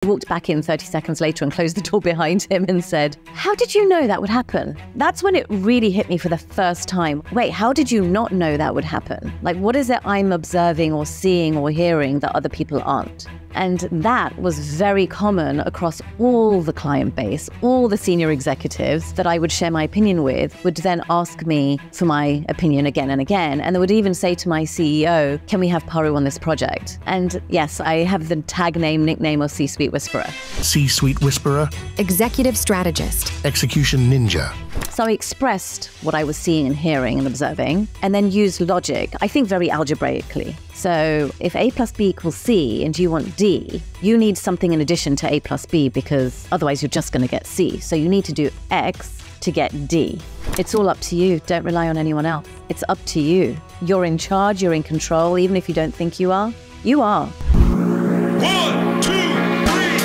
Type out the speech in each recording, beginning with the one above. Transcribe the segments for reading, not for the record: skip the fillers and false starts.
He walked back in 30 seconds later and closed the door behind him and said, "How did you know that would happen?" That's when it really hit me for the first time. Wait, how did you not know that would happen? Like, what is it I'm observing or seeing or hearing that other people aren't? And that was very common across all the client base. All the senior executives that I would share my opinion with would then ask me for my opinion again and again. And they would even say to my CEO, "Can we have Paru on this project?" And yes, I have the tag name, nickname of C-Suite Whisperer. C-Suite Whisperer. Executive Strategist. Execution Ninja. So I expressed what I was seeing and hearing and observing, and then used logic, I think very algebraically. So if A plus B equals C and you want D, you need something in addition to A plus B, because otherwise you're just going to get C. So you need to do X to get D. It's all up to you. Don't rely on anyone else. It's up to you. You're in charge, you're in control, even if you don't think you are. You are. 1, 2, 3,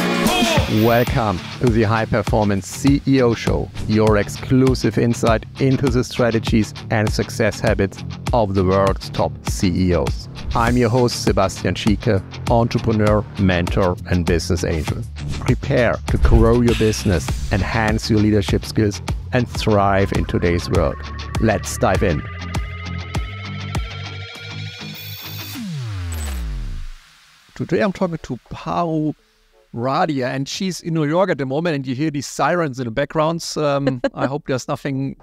4. Welcome to the High Performance CEO Show, your exclusive insight into the strategies and success habits of the world's top CEOs. I'm your host, Sebastian Schieke, entrepreneur, mentor, and business angel. Prepare to grow your business, enhance your leadership skills, and thrive in today's world. Let's dive in. Today I'm talking to Paru Radia, and she's in New York at the moment, and you hear these sirens in the background. I hope there's nothing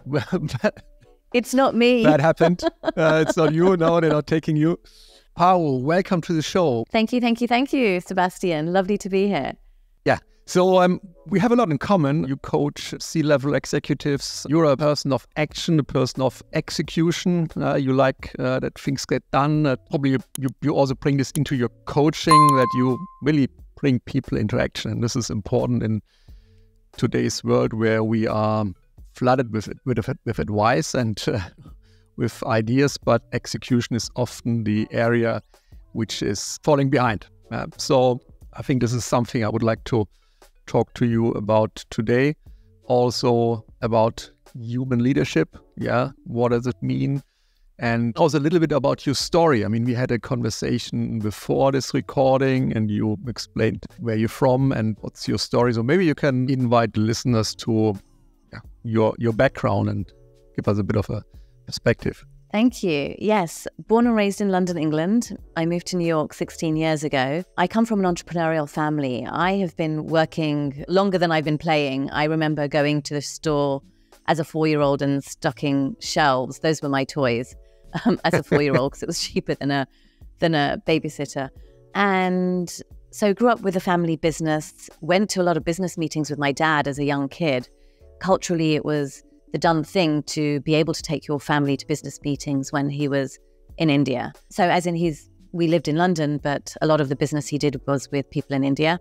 It's not me. bad happened. It's not you. No, they're not taking you. Paru, welcome to the show. Thank you, Sebastian. Lovely to be here. Yeah. So we have a lot in common. You coach C-level executives. You're a person of action, a person of execution. You like that things get done. Probably you also bring this into your coaching, that you really bring people into action. And this is important in today's world, where we are flooded with advice and with ideas, but execution is often the area which is falling behind. So I think this is something I would like to talk to you about today. Also about human leadership. Yeah, what does it mean? And also a little bit about your story. I mean, we had a conversation before this recording, and you explained where you're from and what's your story. So maybe you can invite the listeners to your background and give us a bit of a perspective. Thank you. Yes, born and raised in London, England. I moved to New York 16 years ago. I come from an entrepreneurial family. I have been working longer than I've been playing. I remember going to the store as a 4-year-old and stocking shelves. Those were my toys as a 4-year-old, because it was cheaper than a babysitter. And so grew up with a family business, went to a lot of business meetings with my dad as a young kid. Culturally, it was the done thing to be able to take your family to business meetings when he was in India. So as in we lived in London, but a lot of the business he did was with people in India.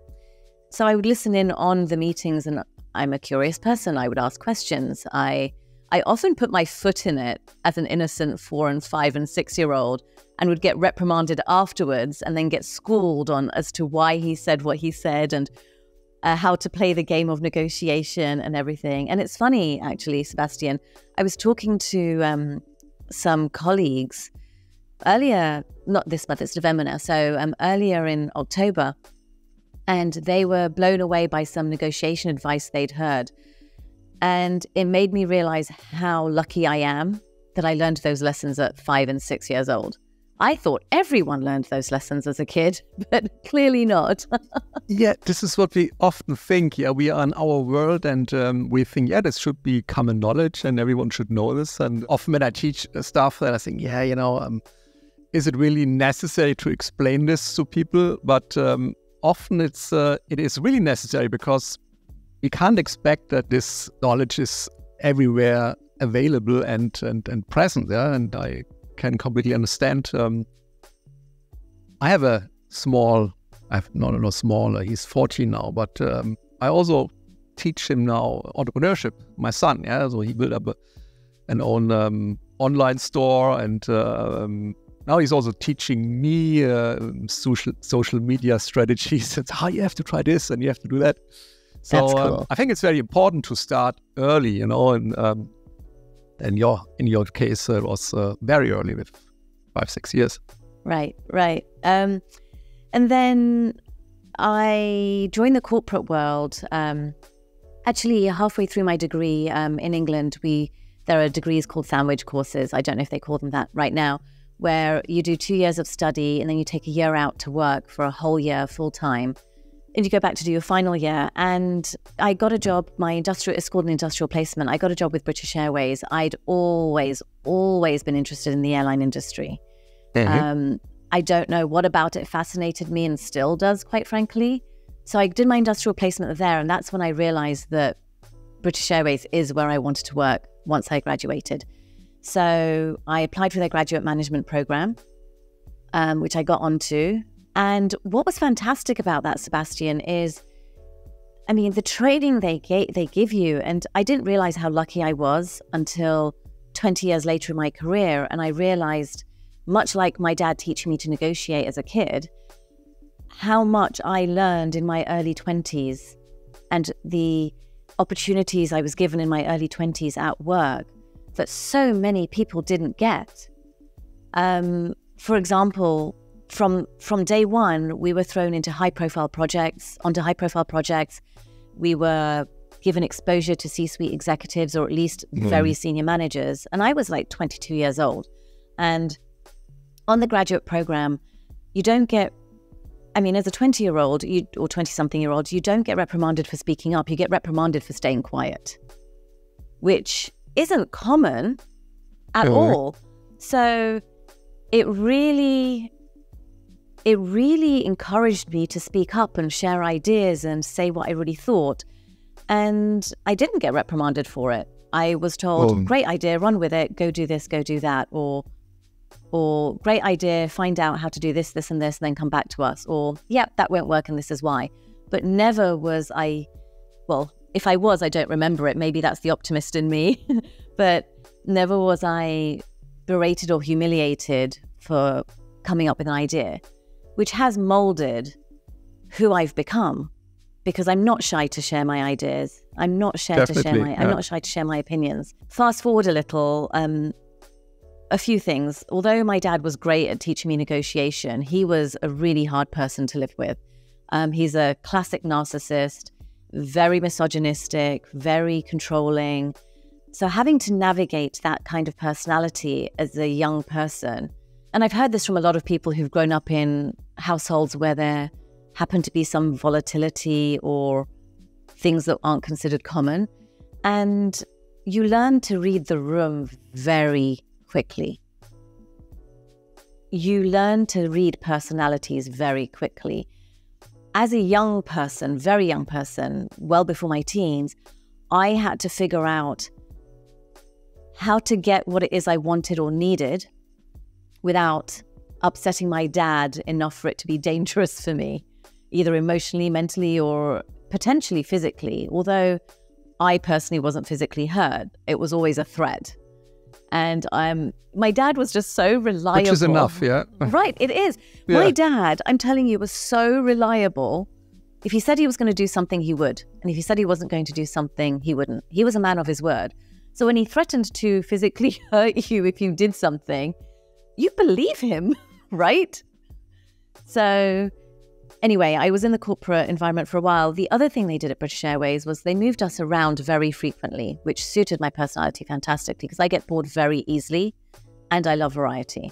So I would listen in on the meetings, and I'm a curious person. I would ask questions. I often put my foot in it as an innocent 4 and 5 and 6-year-old, and would get reprimanded afterwards and then get schooled on as to why he said what he said, and how to play the game of negotiation and everything. And it's funny, actually, Sebastian, I was talking to some colleagues earlier, not this month, it's November now, so earlier in October, and they were blown away by some negotiation advice they'd heard. And it made me realize how lucky I am that I learned those lessons at 5 and 6 years old. I thought everyone learned those lessons as a kid, but clearly not. Yeah, this is what we often think. Yeah, we are in our world, and we think, yeah, this should be common knowledge and everyone should know this. And often when I teach stuff, then I think, yeah, is it really necessary to explain this to people? But often it is really necessary, because we can't expect that this knowledge is everywhere available and present. Yeah, and I can completely understand. I have a small, he's 14 now, but I also teach him now entrepreneurship, my son. Yeah, so he built up an own online store, and now he's also teaching me social media strategies. It's how you have to try this and you have to do that. So That's cool. I think it's very important to start early, and in your case, it was very early, with 5-6 years. Right. And then I joined the corporate world. Actually, halfway through my degree in England, there are degrees called sandwich courses. I don't know if they call them that right now, where you do 2 years of study and then you take a year out to work for a whole year full time. And you go back to do your final year. And I got a job, it's called an industrial placement. I got a job with British Airways. I'd always been interested in the airline industry. I don't know what about it fascinated me and still does, quite frankly. So I did my industrial placement there, and that's when I realized that British Airways is where I wanted to work once I graduated. So I applied for their graduate management program, which I got onto. And what was fantastic about that, Sebastian, is, I mean, the training they give you, and I didn't realize how lucky I was until 20 years later in my career. And I realized, much like my dad teaching me to negotiate as a kid, how much I learned in my early 20s and the opportunities I was given in my early 20s at work that so many people didn't get. For example, from day one, we were thrown onto high-profile projects. We were given exposure to C-suite executives, or at least very senior managers. And I was like 22 years old. And on the graduate program, you don't get, I mean, as a 20-year-old or 20-something-year-old, you don't get reprimanded for speaking up. You get reprimanded for staying quiet, which isn't common at all. So it really encouraged me to speak up and share ideas and say what I really thought. And I didn't get reprimanded for it. I was told, great idea, run with it, go do this, go do that, or great idea, find out how to do this, this, and this, and then come back to us. Or, yep, that won't work and this is why. But never was I, well, if I was, I don't remember it. Maybe that's the optimist in me. But never was I berated or humiliated for coming up with an idea, which has molded who I've become, because I'm not shy to share my ideas. I'm not shy to share my opinions. Fast forward a little, a few things. Although my dad was great at teaching me negotiation, he was a really hard person to live with. He's a classic narcissist, very misogynistic, very controlling. So having to navigate that kind of personality as a young person, and I've heard this from a lot of people who've grown up in households where there happened to be some volatility or things that aren't considered common, and you learn to read the room very quickly. You learn to read personalities very quickly. As a young person, very young person, well before my teens, I had to figure out how to get what it is I wanted or needed without upsetting my dad enough for it to be dangerous for me, either emotionally, mentally, or potentially physically. Although I personally wasn't physically hurt, it was always a threat. And my dad was just so reliable. Which is enough, yeah. Right, it is. Yeah. My dad, I'm telling you, was so reliable. If he said he was going to do something, he would. And if he said he wasn't going to do something, he wouldn't. He was a man of his word. So when he threatened to physically hurt you if you did something, you believe him, right? So anyway, I was in the corporate environment for a while. The other thing they did at British Airways was they moved us around very frequently, which suited my personality fantastically because I get bored very easily and I love variety.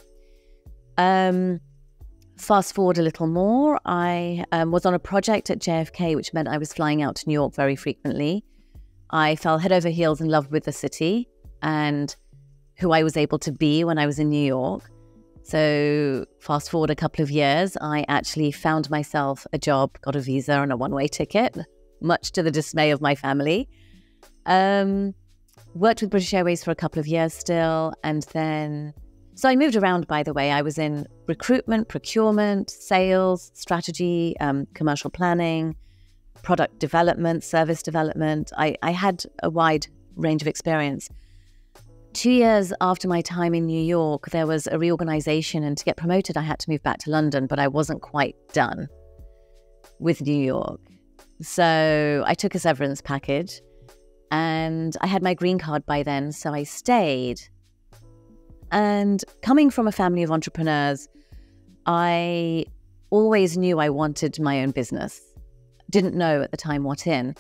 Fast forward a little more, I was on a project at JFK, which meant I was flying out to New York very frequently. I fell head over heels in love with the city and who I was able to be when I was in New York. So fast forward a couple of years, I actually found myself a job, got a visa and a one-way ticket, much to the dismay of my family. Worked with British Airways for a couple of years still. And then, so I moved around, by the way. I was in recruitment, procurement, sales, strategy, commercial planning, product development, service development. I had a wide range of experience. 2 years after my time in New York, there was a reorganization, and to get promoted, I had to move back to London, but I wasn't quite done with New York. So I took a severance package, and I had my green card by then, so I stayed. And coming from a family of entrepreneurs, I always knew I wanted my own business. Didn't know at the time what in.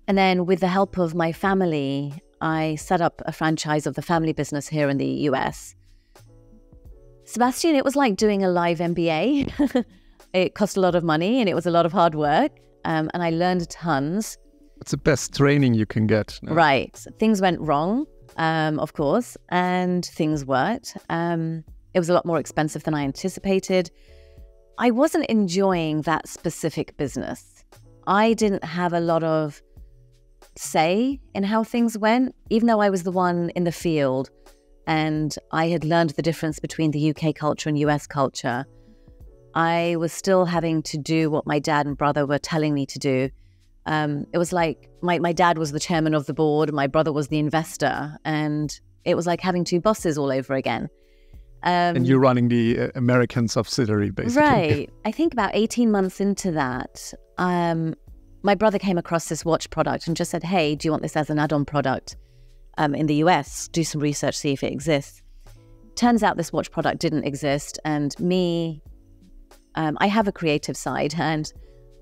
And then with the help of my family, I set up a franchise of the family business here in the US. Sebastian, it was like doing a live MBA. It cost a lot of money and it was a lot of hard work. And I learned tons. It's the best training you can get. No? Right. Things went wrong, of course, and things worked. It was a lot more expensive than I anticipated. I wasn't enjoying that specific business. I didn't have a lot of say in how things went, even though I was the one in the field and I had learned the difference between the UK culture and US culture. I was still having to do what my dad and brother were telling me to do. It was like my dad was the chairman of the board, my brother was the investor, and it was like having two bosses all over again. And you're running the American subsidiary, basically. Right. I think about 18 months into that, my brother came across this watch product and just said, hey, do you want this as an add-on product in the US? Do some research, see if it exists. Turns out this watch product didn't exist. And me, I have a creative side, and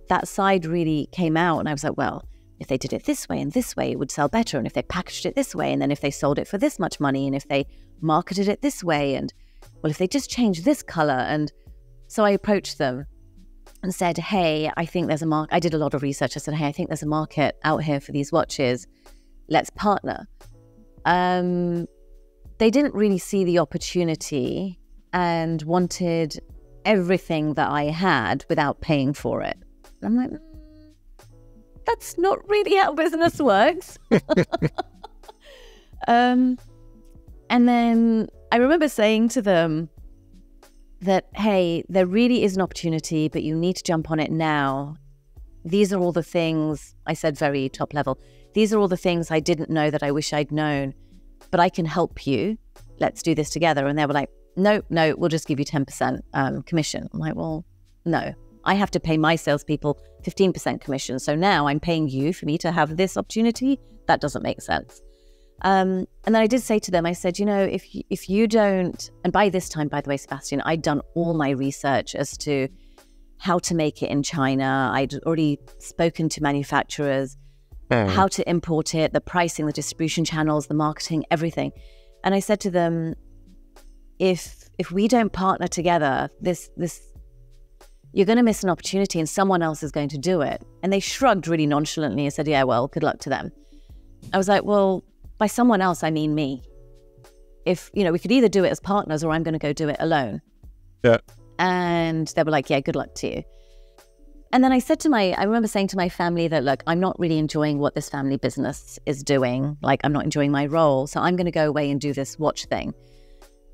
that side really came out. And I was like, well, if they did it this way and this way, it would sell better. And if they packaged it this way, and then if they sold it for this much money, and if they marketed it this way, and well, if they just changed this color. And so I approached them and said, hey, I think there's a market. I did a lot of research. I said, hey, I think there's a market out here for these watches. Let's partner. They didn't really see the opportunity and wanted everything that I had without paying for it. I'm like, that's not really how business works. And then I remember saying to them that, hey, there really is an opportunity, but you need to jump on it now. These are all the things, I said very top level, these are all the things I didn't know that I wish I'd known, but I can help you. Let's do this together. And they were like, no, we'll just give you 10% commission. I'm like, well, no, I have to pay my salespeople 15% commission. So now I'm paying you for me to have this opportunity. That doesn't make sense. And then I did say to them, I said, you know, if you don't, and by this time, by the way, Sebastian, I'd done all my research as to how to make it in China. I'd already spoken to manufacturers, how to import it, the pricing, the distribution channels, the marketing, everything. And I said to them, if we don't partner together, this you're going to miss an opportunity and someone else is going to do it. And they shrugged really nonchalantly and said, yeah, well, good luck to them. I was like, well, by someone else, I mean me. If, you know, we could either do it as partners or I'm going to go do it alone. Yeah. And they were like, yeah, good luck to you. And then I said to I remember saying to my family that, look, I'm not really enjoying what this family business is doing. Like, I'm not enjoying my role. So I'm going to go away and do this watch thing.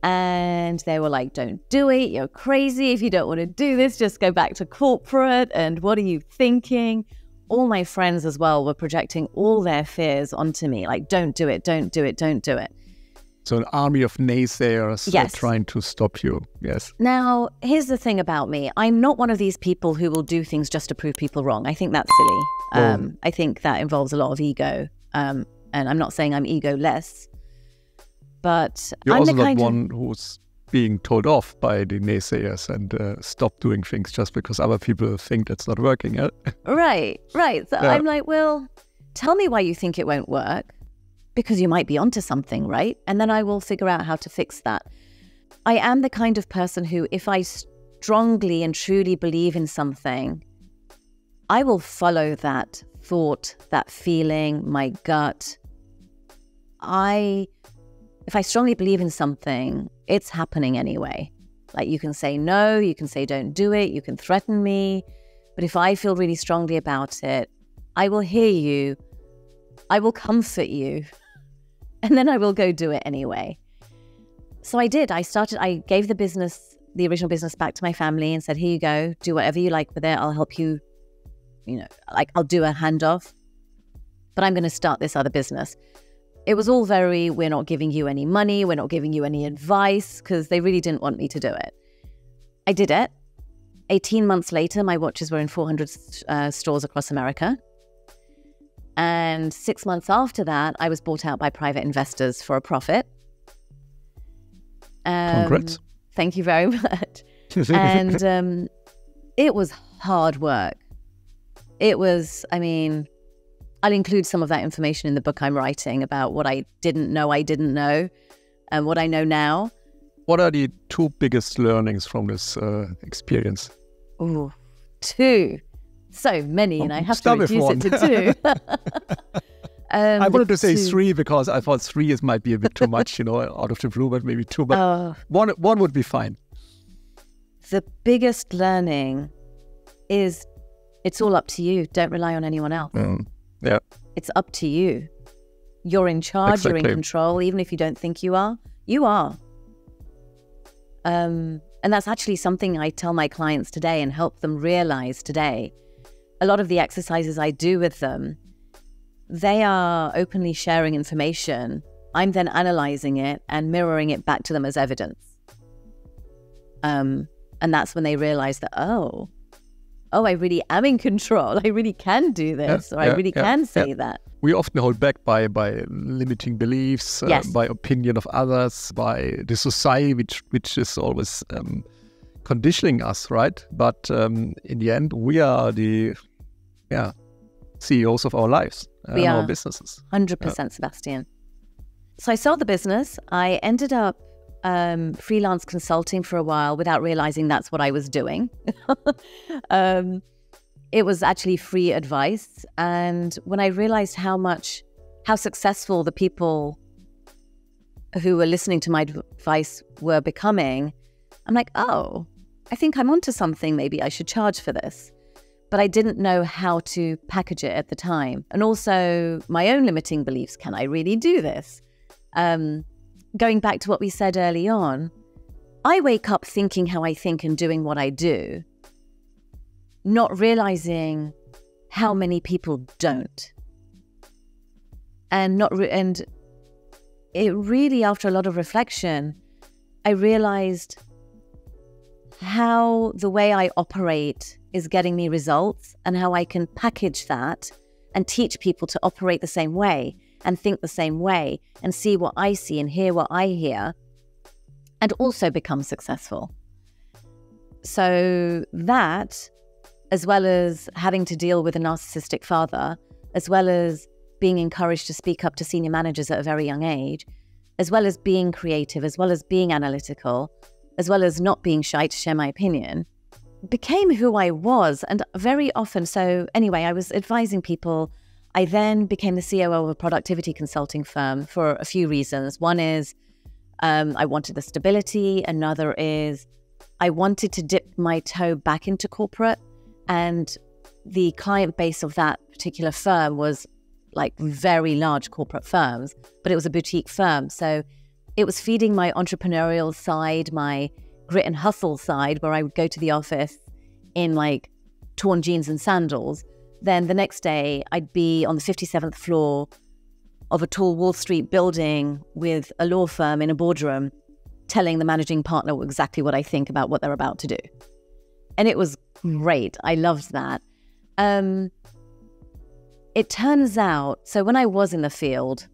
And they were like, don't do it. You're crazy. If you don't want to do this, just go back to corporate. And what are you thinking? All my friends as well were projecting all their fears onto me. Like, don't do it, don't do it, don't do it. So an army of naysayers trying to stop you. Yes. Now, here's the thing about me. I'm not one of these people who will do things just to prove people wrong. I think that's silly. I think that involves a lot of ego. And I'm not saying I'm ego-less. But you're I'm also the not one who's being told off by the naysayers and stop doing things just because other people think that's not working. Right. So I'm like, well, tell me why you think it won't work, because you might be onto something, right? And then I will figure out how to fix that. I am the kind of person who, if I strongly and truly believe in something, I will follow that thought, that feeling, my gut. If I strongly believe in something, it's happening anyway. Like, you can say no, you can say don't do it, you can threaten me. But if I feel really strongly about it, I will hear you, I will comfort you, and then I will go do it anyway. So I did. I gave the original business back to my family and said, here you go, do whatever you like with it. I'll help you, I'll do a handoff, but I'm going to start this other business. It was all very, we're not giving you any money, we're not giving you any advice, because they really didn't want me to do it. I did it. 18 months later, my watches were in 400 stores across America. And 6 months after that, I was bought out by private investors for a profit. Congrats. Thank you very much. And It was hard work. It was, I mean, I'll include some of that information in the book I'm writing about what I didn't know and what I know now. What are the two biggest learnings from this experience? Ooh, two. So many, and I have to reduce it to two. I wanted to say three because I thought three might be a bit too much, out of the blue, but maybe two. But one would be fine. The biggest learning is it's all up to you. Don't rely on anyone else. Yeah. It's up to you. You're in charge, Exactly. You're in control, even if you don't think you are. You are. And that's actually something I tell my clients today and help them realize today. A lot of the exercises I do with them, they are openly sharing information. I'm then analyzing it and mirroring it back to them as evidence. And that's when they realize that, oh, I really am in control. I really can do this, or I really can say that. We often hold back by limiting beliefs, Yes. by opinion of others, by the society, which is always conditioning us, right? But in the end, we are the CEOs of our lives and our businesses. 100%, Sebastian. So I sold the business. I ended up freelance consulting for a while without realizing that's what I was doing. It was actually free advice. And when I realized how successful the people who were listening to my advice were becoming, I'm like, oh, I think I'm onto something. Maybe I should charge for this. But I didn't know how to package it at the time. And also my own limiting beliefs. Can I really do this? Going back to what we said early on, I wake up thinking how I think and doing what I do, not realizing how many people don't. And it really, after a lot of reflection, I realized how the way I operate is getting me results and how I can package that and teach people to operate the same way and think the same way and see what I see and hear what I hear and also become successful. So that, as well as having to deal with a narcissistic father, as well as being encouraged to speak up to senior managers at a very young age, as well as being creative, as well as being analytical, as well as not being shy to share my opinion, became who I was. And very often, so anyway, I was advising people. I then became the COO of a productivity consulting firm for a few reasons. One is I wanted the stability. Another is I wanted to dip my toe back into corporate. And the client base of that particular firm was like very large corporate firms, but it was a boutique firm. So it was feeding my entrepreneurial side, my grit and hustle side, where I would go to the office in like torn jeans and sandals. Then the next day I'd be on the 57th floor of a tall Wall Street building with a law firm in a boardroom, telling the managing partner exactly what I think about what they're about to do. And it was great. I loved that. It turns out, so when I was in the field,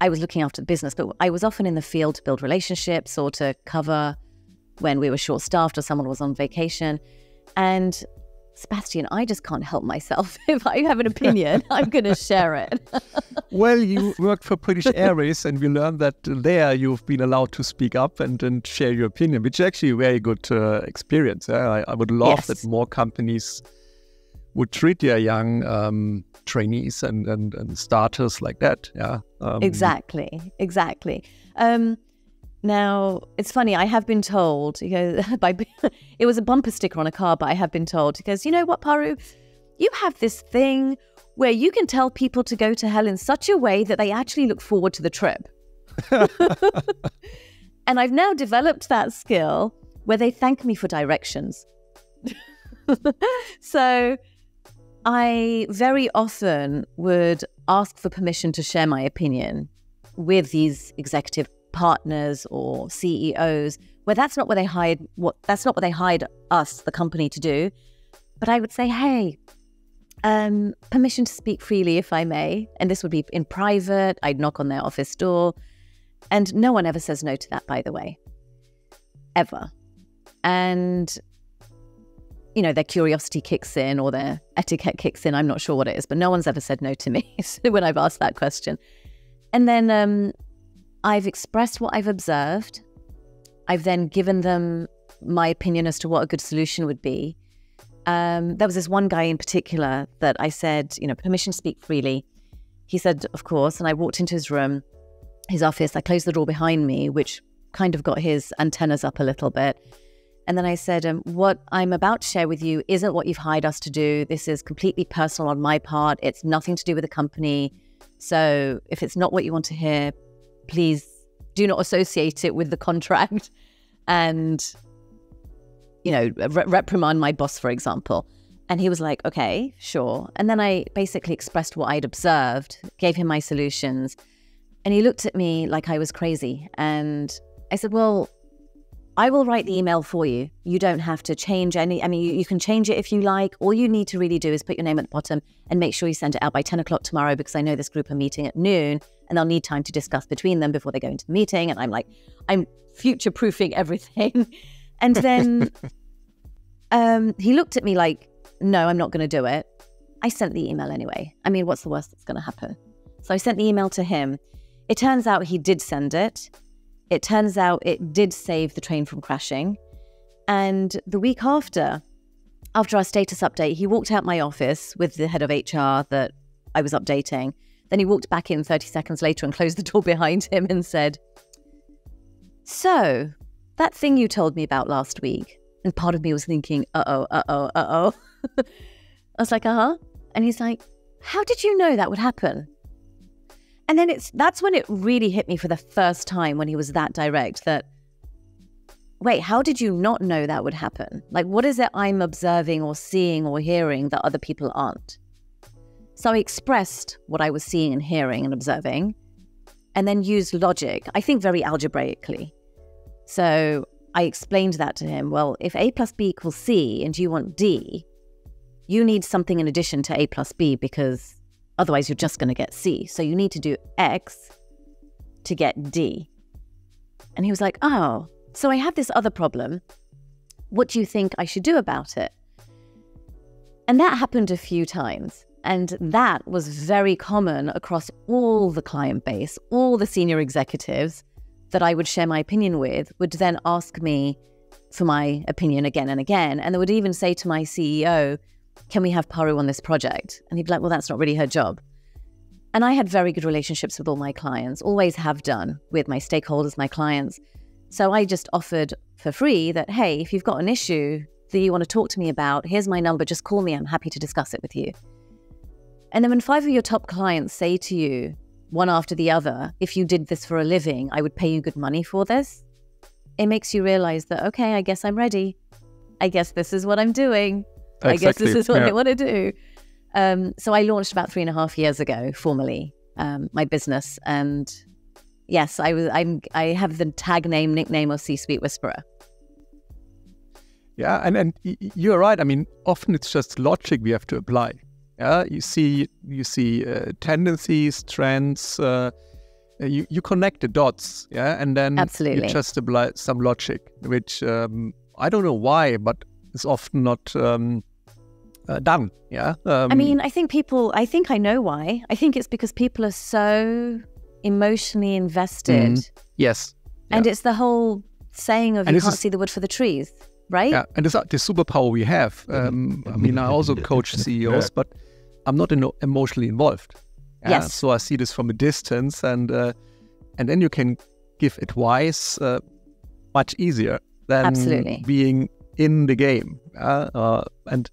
I was looking after the business, but I was often in the field to build relationships or to cover when we were short-staffed or someone was on vacation. And Sebastian, I just can't help myself. If I have an opinion, I'm going to share it. Well, you worked for British Airways, and we learned that there you've been allowed to speak up and share your opinion, which is actually a very good experience. I would love that more companies would treat their young trainees and starters like that. Yeah, Exactly. Now, it's funny, I have been told, it was a bumper sticker on a car, but I have been told, he goes, you know what, Paru, you have this thing where you can tell people to go to hell in such a way that they actually look forward to the trip. And I've now developed that skill where they thank me for directions. So I very often would ask for permission to share my opinion with these executive partners or CEOs, where that's not what they hired us, the company, to do. But I would say, hey, permission to speak freely, if I may. And this would be in private. I'd knock on their office door. And no one ever says no to that, by the way. Ever. And, their curiosity kicks in or their etiquette kicks in. I'm not sure what it is, but no one's ever said no to me when I've asked that question. And then I've expressed what I've observed. I've then given them my opinion as to what a good solution would be. There was this one guy in particular that I said, permission to speak freely. He said, of course. And I walked into his room, his office. I closed the door behind me, which kind of got his antennas up a little bit. And then I said, what I'm about to share with you isn't what you've hired us to do. This is completely personal on my part. It's nothing to do with the company. So if it's not what you want to hear, please do not associate it with the contract and, reprimand my boss, for example. And he was like, okay, sure. And then I basically expressed what I'd observed, gave him my solutions. And he looked at me like I was crazy. And I said, well, I will write the email for you. You don't have to change any. You can change it if you like. All you need to really do is put your name at the bottom and make sure you send it out by 10 o'clock tomorrow, because I know this group are meeting at noon and they'll need time to discuss between them before they go into the meeting. And I'm like, I'm future-proofing everything. And then he looked at me like, no, I'm not going to do it. I sent the email anyway. What's the worst that's going to happen? So I sent the email to him. It turns out he did send it. It turns out it did save the train from crashing. And the week after our status update, he walked out my office with the head of HR that I was updating. Then he walked back in 30 seconds later and closed the door behind him and said, so that thing you told me about last week. And part of me was thinking, uh-oh. I was like, uh-huh. And he's like, how did you know that would happen? And then that's when it really hit me for the first time, when he was that direct, that, wait, how did you not know that would happen? Like, what is it I'm observing or seeing or hearing that other people aren't? So I expressed what I was seeing and hearing and observing, and then used logic, I think very algebraically. So I explained that to him. Well, if A plus B equals C and you want D, you need something in addition to A plus B, because otherwise, you're just going to get C. So you need to do X to get D. And he was like, oh, so I have this other problem. What do you think I should do about it? And that happened a few times. And that was very common across all the client base. All the senior executives that I would share my opinion with would then ask me for my opinion again and again. And they would even say to my CEO, can we have Paru on this project? And he'd be like, well, that's not really her job. And I had very good relationships with all my clients, always have done with my stakeholders, my clients. So I just offered for free that, hey, if you've got an issue that you want to talk to me about, here's my number, just call me, I'm happy to discuss it with you. And then when 5 of your top clients say to you, one after the other, if you did this for a living, I would pay you good money for this, it makes you realize that, okay, I guess I'm ready. I guess this is what I'm doing. Exactly. I guess this is what I want to do. So I launched about 3.5 years ago, formally, my business. And yes, I have the nickname of C-Suite Whisperer. Yeah, and you're right. Often it's just logic we have to apply. Yeah, you see tendencies, trends. You connect the dots. Yeah, and then absolutely, you just apply some logic, which I don't know why, but it's often not done. Yeah. I think I know why. I think it's because people are so emotionally invested. Yes. And it's the whole saying of you can't see the wood for the trees, right? Yeah, and it's the superpower we have. I also coach CEOs, but I'm not emotionally involved. Yeah? Yes. So I see this from a distance, and then you can give advice much easier than absolutely being in the game. And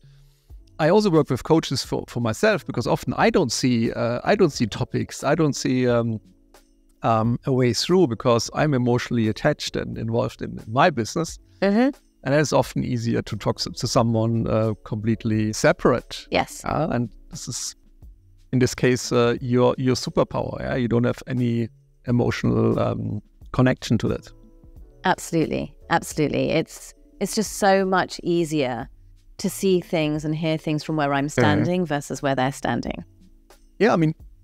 I also work with coaches for myself, because often I don't see topics. I don't see a way through, because I'm emotionally attached and involved in my business. Mm-hmm. And it's often easier to talk to someone completely separate. Yes. And this is, in this case, your superpower. Yeah? You don't have any emotional connection to that. Absolutely. Absolutely. It's just so much easier to see things and hear things from where I'm standing versus where they're standing. Yeah,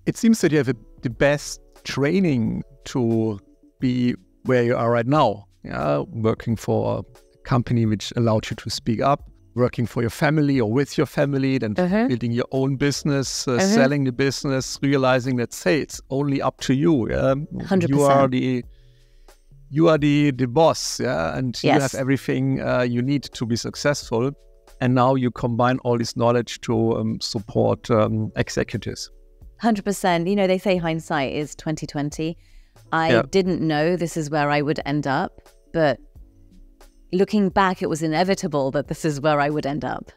it seems that you have the best training to be where you are right now. Yeah, working for a company which allowed you to speak up. working for your family or with your family, then building your own business, selling the business, realizing that, say, it's only up to you. 100%. You are the boss, and you have everything you need to be successful. And now you combine all this knowledge to support executives. 100%. You know, they say hindsight is 20/20. I didn't know this is where I would end up, but looking back, it was inevitable that this is where I would end up.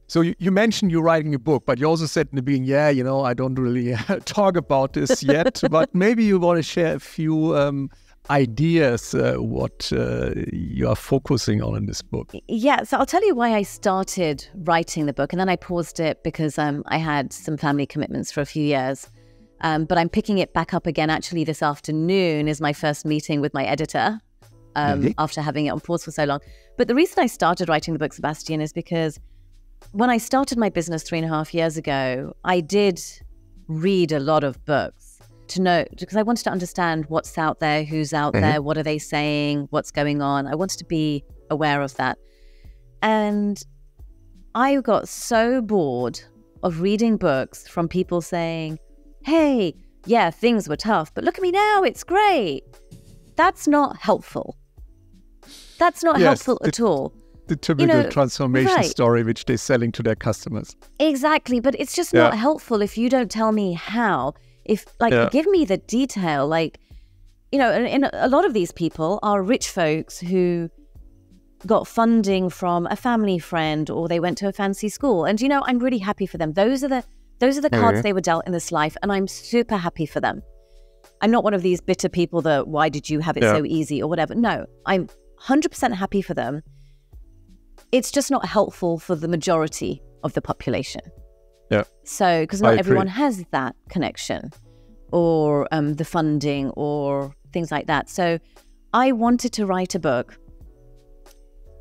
So you mentioned you're writing a book, but you also said in the beginning, I don't really talk about this yet, but maybe you want to share a few ideas what you are focusing on in this book. Yeah, so I'll tell you why I started writing the book, and then I paused it because I had some family commitments for a few years. But I'm picking it back up again. Actually, this afternoon is my first meeting with my editor after having it on pause for so long. But the reason I started writing the book, Sebastian, is because when I started my business 3.5 years ago, I did read a lot of books to know, because I wanted to understand what's out there, who's out there, what are they saying, what's going on. I wanted to be aware of that. And I got so bored of reading books from people saying, hey, yeah, things were tough, but look at me now, it's great. That's not helpful. That's not helpful at all. The typical transformation story which they're selling to their customers. Exactly, but it's just not helpful if you don't tell me how. If, give me the detail. And a lot of these people are rich folks who got funding from a family friend, or they went to a fancy school. And, I'm really happy for them. Those are the cards they were dealt in this life, and I'm super happy for them. I'm not one of these bitter people that, why did you have it so easy or whatever. No, I'm 100% happy for them. It's just not helpful for the majority of the population. Yeah. So, because not everyone has that connection or the funding or things like that. So I wanted to write a book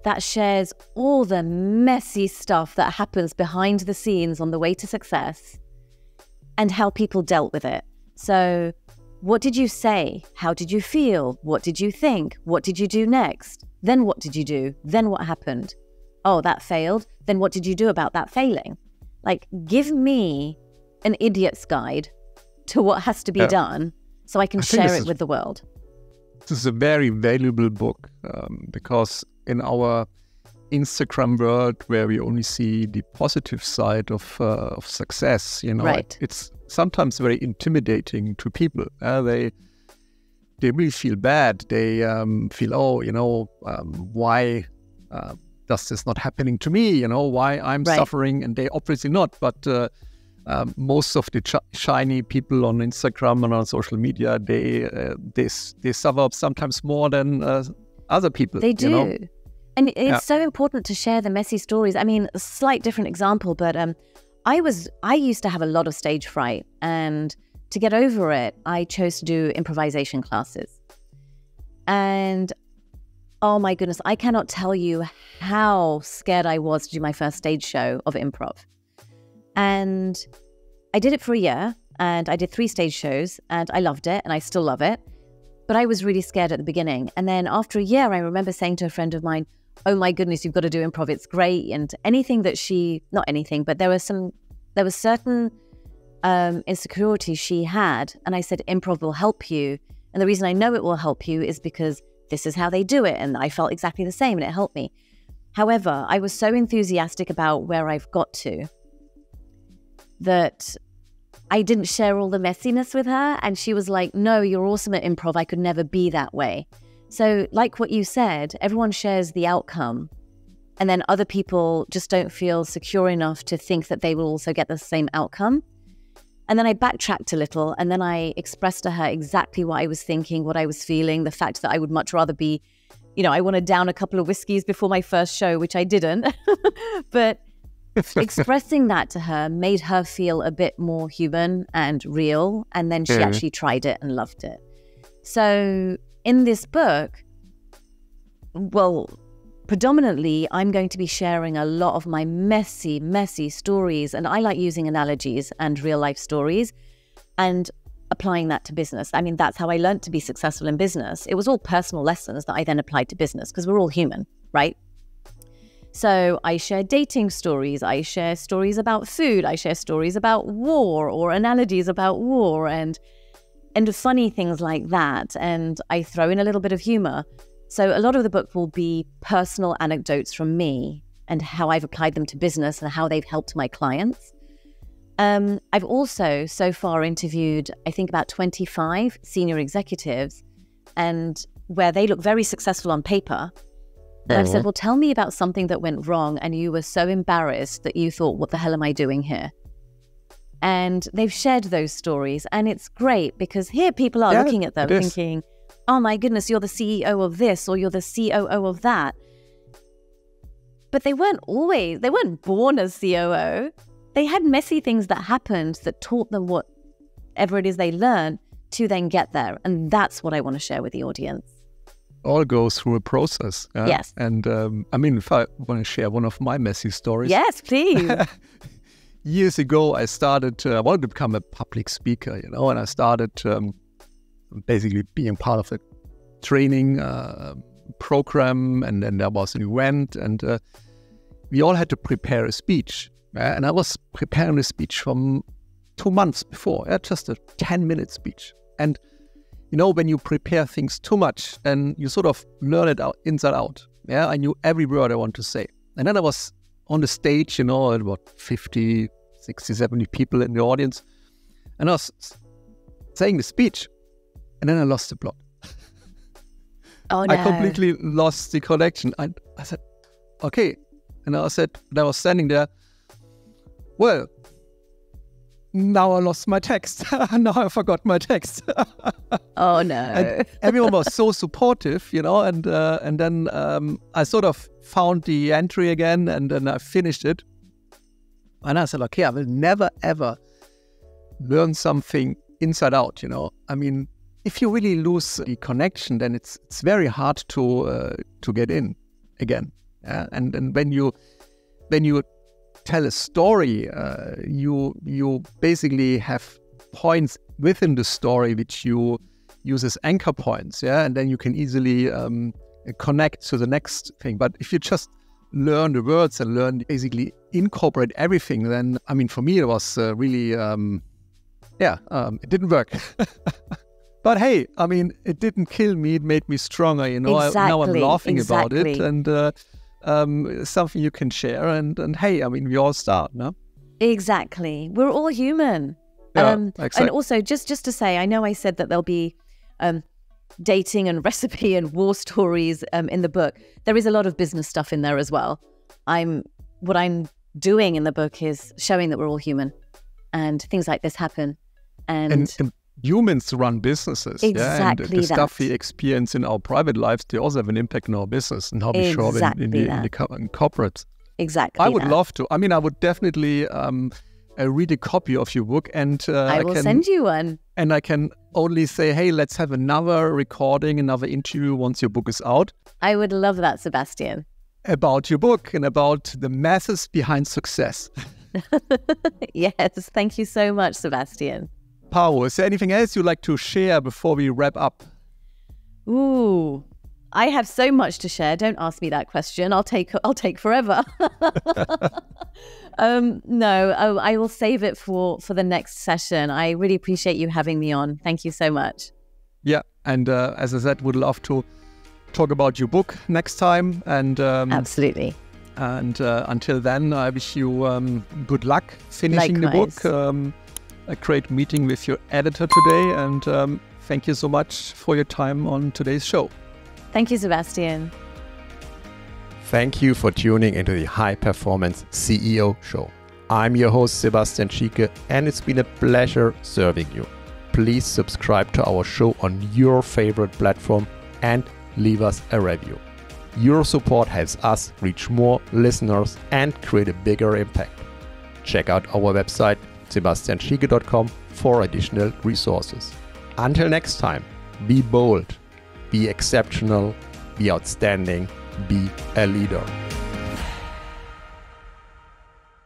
that shares all the messy stuff that happens behind the scenes on the way to success and how people dealt with it. So what did you say? How did you feel? What did you think? What did you do next? Then what did you do? Then what happened? Oh, that failed. Then what did you do about that failing? Give me an idiot's guide to what has to be done so I can share it with the world. This is a very valuable book because in our Instagram world, where we only see the positive side of success, it's sometimes very intimidating to people. They really feel bad. They feel, why does this not happening to me? Why I'm suffering, and they obviously not. But most of the shiny people on Instagram and on social media, they suffer sometimes more than other people. They do. And it's so important to share the messy stories. I mean, a slight different example, but I used to have a lot of stage fright, and to get over it, I chose to do improvisation classes. And oh my goodness, I cannot tell you how scared I was to do my first stage show of improv. And I did it for a year, and I did 3 stage shows, and I loved it, and I still love it. But I was really scared at the beginning. And then after a year, I remember saying to a friend of mine, oh my goodness, you've got to do improv, it's great. And anything that not anything, but there was certain insecurities she had. And I said, improv will help you. And the reason I know it will help you is because this is how they do it. And I felt exactly the same, and it helped me. However, I was so enthusiastic about where I've got to that I didn't share all the messiness with her. And she was like, no, you're awesome at improv. I could never be that way. So like what you said, everyone shares the outcome. And then other people just don't feel secure enough to think that they will also get the same outcome. And then I backtracked a little, and then I expressed to her exactly what I was thinking, what I was feeling, the fact that I would much rather be, I wanted down a couple of whiskeys before my first show, which I didn't. But expressing that to her made her feel a bit more human and real. And then she actually tried it and loved it. So in this book, predominantly, I'm going to be sharing a lot of my messy stories. And I like using analogies and real life stories and applying that to business. I mean, that's how I learned to be successful in business. It was all personal lessons that I then applied to business because we're all human, right? So I share dating stories, I share stories about food, I share stories about war or analogies about war and funny things like that. And I throw in a little bit of humor. So a lot of the book will be personal anecdotes from me and how I've applied them to business and how they've helped my clients. I've also so far interviewed, I think, about 25 senior executives, and where they look very successful on paper. And I've said, well, tell me about something that went wrong and you were so embarrassed that you thought, what the hell am I doing here? And they've shared those stories, and it's great because here people are looking at them thinking, oh my goodness, you're the CEO of this or you're the COO of that. But they weren't born as COO. They had messy things that happened that taught them whatever it is they learned to then get there. And that's what I want to share with the audience. All goes through a process. Yes. And I mean, if I want to share one of my messy stories. Yes, please. Years ago, I wanted to become a public speaker, and I started basically being part of a training program. And then there was an event, and we all had to prepare a speech. And I was preparing a speech from 2 months before, just a 10-minute speech. And, when you prepare things too much, then you sort of learn it out inside out. Yeah, I knew every word I want to say. And then I was on the stage, about 50, 60, 70 people in the audience. And I was saying the speech. And then I lost the plot. Oh, no. I completely lost the connection. I said, okay. And I was standing there. Well, now I lost my text. Now I forgot my text. Oh, no. And everyone was so supportive, and then I sort of found the entry again, and then I finished it. And I said, okay, I will never, ever learn something inside out, I mean, if you really lose the connection, then it's very hard to get in again. Yeah? And when you tell a story, you basically have points within the story which you use as anchor points, and then you can easily connect to the next thing. But if you just learn the words and basically incorporate everything, then, I mean, for me, it was really, it didn't work. But hey, I mean, it didn't kill me. It made me stronger, Exactly, now I'm laughing exactly. about it. And something you can share. And hey, I mean, we all start, no? Exactly. We're all human. Yeah, and also, just to say, I know I said that there'll be dating and recipe and war stories in the book. There is a lot of business stuff in there as well. What I'm doing in the book is showing that we're all human and things like this happen. And humans run businces. Exactly. And the stuff we experience in our private lives, they also have an impact on our business and how we show up in corporates. Exactly. I would love to. I mean, I would definitely read a copy of your book, and I will send you one. And I can only say, hey, let's have another recording, another interview once your book is out. I would love that, Sebastian. About your book and about the methods behind success. Yes, thank you so much, Sebastian. Paru, is there anything else you'd like to share before we wrap up? Ooh, I have so much to share. Don't ask me that question. I'll take forever. No, I will save it for the next session. I really appreciate you having me on. Thank you so much. Yeah, and as I said, would love to talk about your book next time. And absolutely. And until then, I wish you good luck finishing Likewise. The book. A great meeting with your editor today, and thank you so much for your time on today's show. Thank you, Sebastian. Thank you for tuning into the High Performance CEO Show. I'm your host, Sebastian Schieke, and it's been a pleasure serving you. Please subscribe to our show on your favorite platform and leave us a review. Your support helps us reach more listeners and create a bigger impact. Check out our website, sebastianschieke.com, for additional resources. Until next time, be bold, be exceptional, be outstanding, be a leader.